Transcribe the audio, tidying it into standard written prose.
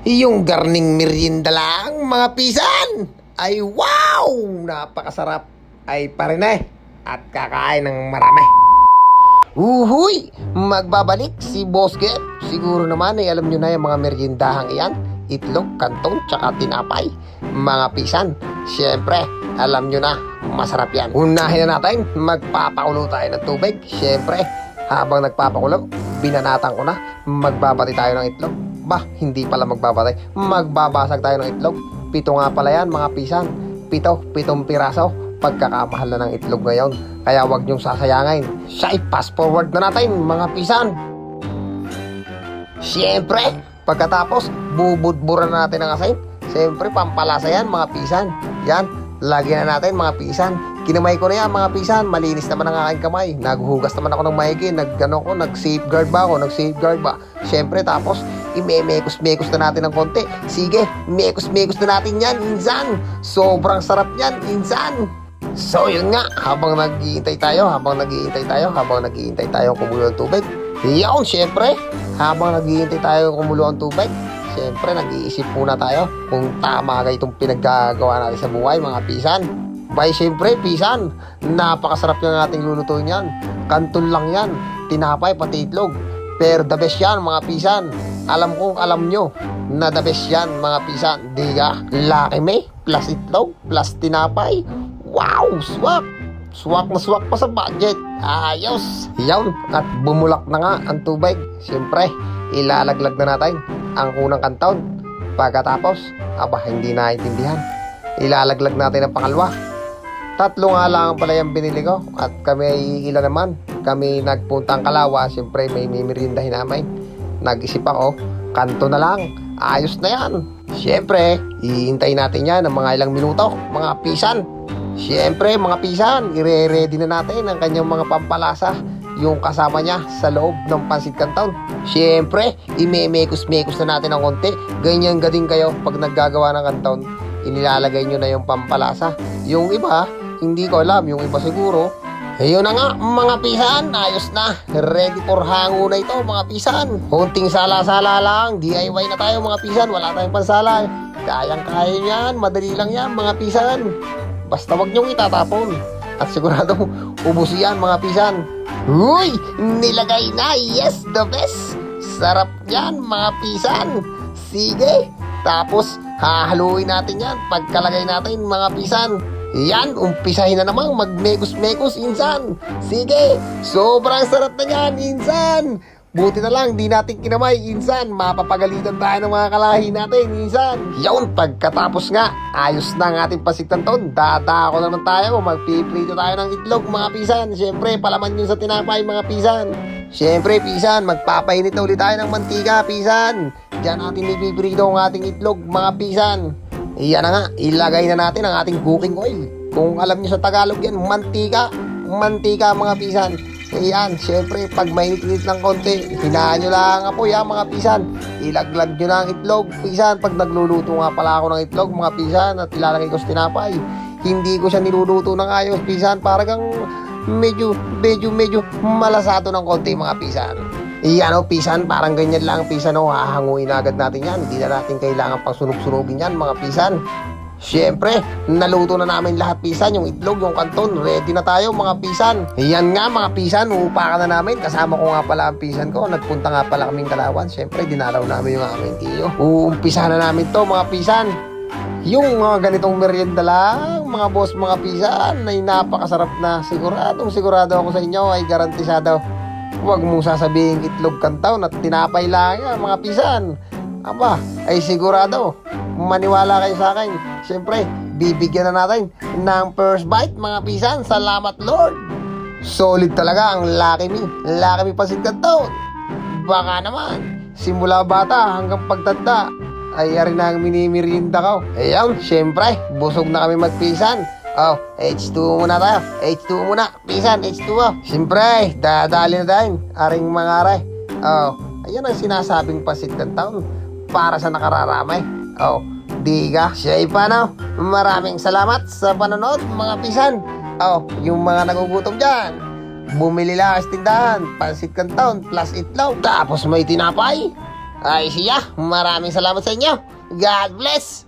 Yung garning merienda lang, mga pisan. Ay wow! Napakasarap. Ay parinay. At kakain ng marami. Uhuy! Magbabalik si Boss Get. Siguro naman ay alam nyo na yung mga meriendahang iyan. Itlog, kantong, tsaka tinapay. Mga pisan, syempre, alam nyo na, masarap yan. Unahin na natin, magpapakulo tayo ng tubig. Syempre, habang nagpapakulo, binanatan ko na, magbabati tayo ng itlog. Hindi pala magbabatay. Magbabasag tayo ng itlog. 7 nga pala yan, mga pisan. 7 piraso. Pagkakamahal na ng itlog ngayon. Kaya wag niyong sasayangin. Siya i-pass forward na natin, mga pisan. Siyempre, pagkatapos, bubudburan na natin ang asin. Siyempre, pampalasa yan, mga pisan. Yan, lagyan na natin, mga pisan. Kinamay ko na yan, mga pisan. Malinis naman ang aking kamay. Naghuhugas naman ako ng maigi. Nag-safeguard ba ako? Nag-safeguard ba? Siyempre, tapos, imemekos-mekos na natin ng konti. Sige, mekos-mekos na natin yan, insan. Sobrang sarap yan, insan. So, yun nga. Habang naghihintay tayo kumulo ng tubig. Yun, siyempre. Habang naghihintay tayo kumulo ng tubig, siyempre, nag-iisip muna tayo kung tama ka itong pinaggagawa natin sa buhay, mga pisan. Siyempre, pisan, napakasarap yung ating lulutuin yan. Kanton lang yan, tinapay, pati itlog. Pero the best yan, mga pisan. Alam kong alam nyo na the best yan, mga pisan. Diga, Lucky May, plus itlog, plus tinapay. Wow, swak! Swak na swak pa sa budget. Ayos! Yan, at bumulak na nga ang tubig. Siyempre, ilalaglag na natin ang unang kanton. Pagkatapos, hindi naintindihan. Ilalaglag natin ang pangalawa. 3 nga lang pala yung binili ko. At kami ay ilan naman. Kami nagpuntang Kalawa. Siyempre, may merindahin namin. Nag-isip ako, kanto na lang. Ayos na yan. Siyempre, iintay natin yan ng mga ilang minuto, mga pisan. Siyempre, mga pisan, ire-ready na natin ang kanyang mga pampalasa. Yung kasama niya sa loob ng pansit canton. Siyempre, imemekos-mekos na natin ng konti. Ganyan gading kayo pag naggagawa ng canton. Inilalagay nyo na yung pampalasa. Yung iba, hindi ko alam. Yung iba siguro. Ayun na nga, mga pisan. Ayos na. Ready for hango na ito, mga pisan. Kunting sala-sala lang. DIY na tayo, mga pisan. Wala tayong pansala. Kayang-kaya yan. Madali lang yan, mga pisan. Basta wag nyong itatapon. At sigurado, ubos yan, mga pisan. Uy! Nilagay na! Yes! The best! Sarap yan, mga pisan. Sige! Tapos, hahaluin natin yan. Pagkalagay natin, mga pisan. Yan, umpisahin na namang magmekos-mekos, insan. Sige! Sobrang sarap na yan, insan. Buti na lang, di natin kinamay, insan. Mapapagalitan tayo ng mga kalahi natin, insan. Yun, pagkatapos nga, ayos na ang ating pansit canton. Dadako naman tayo, magpiprito tayo ng itlog, mga pisan. Siyempre, palaman yun sa tinapay, mga pisan. Siyempre, pisan, magpapainit na ulit tayo ng mantika, pisan. Diyan natin ipiprito ang ating itlog, mga pisan. Iyan na nga, ilagay na natin ang ating cooking oil. Kung alam nyo sa Tagalog yan, mantika. Mantika, mga pisan. Iyan, syempre, pag mainit-init ng konti, hinaan nyo lang ang apoy, mga pisan. Ilaglag nyo na ang itlog, pisan. Pag nagluluto nga pala ako ng itlog, mga pisan, at ilalagay ko sa tinapay, hindi ko siya niluluto ng ayos, pisan. Parang medyo malasado ng konti, mga pisan. Iyan, pisan, parang ganyan lang, pisan. Hahanguin na agad natin yan. Hindi na natin kailangan pang sunog-sunogin yan, mga pisan. Siyempre, naluto na namin lahat, pisan. Yung itlog, yung kanton, ready na tayo, mga pisan. Iyan nga, mga pisan, uupakan na namin. Kasama ko nga pala ang pisan ko. Nagpunta nga pala kaming Kalawan. Siyempre, dinalaw namin yung aming tiyo. Uumpisa na namin to, mga pisan. Yung mga ganitong merienda lang, mga boss, mga pisan, ay napakasarap na. Sigurado ako sa inyo, ay garantisado. Huwag mong sasabihin itlog kantaon at tinapay lang yan, mga pisan. Ay sigurado. Maniwala kayo sa akin. Siyempre, bibigyan na natin ng first bite, mga pisan. Salamat, Lord. Solid talaga ang Lucky Me. Lucky Me pansit canton. Baka naman, simula bata hanggang pagtanda, ay ari na ang minimirienda ko. Ayan, siyempre, busog na kami magpisan. H2 muna tayo. H2 muna, pisan, H2. Siyempre, dadali na tayo. Aring mga aray. Ayan ang sinasabing pansit canton para sa nakararamay. Diga, siya paano? Maraming salamat sa panonood, mga pisan. Yung mga nagugutom dyan, bumili lang sa tindahan, pansit canton plus itlog, tapos may tinapay. Ay siya, maraming salamat sa inyo. God bless!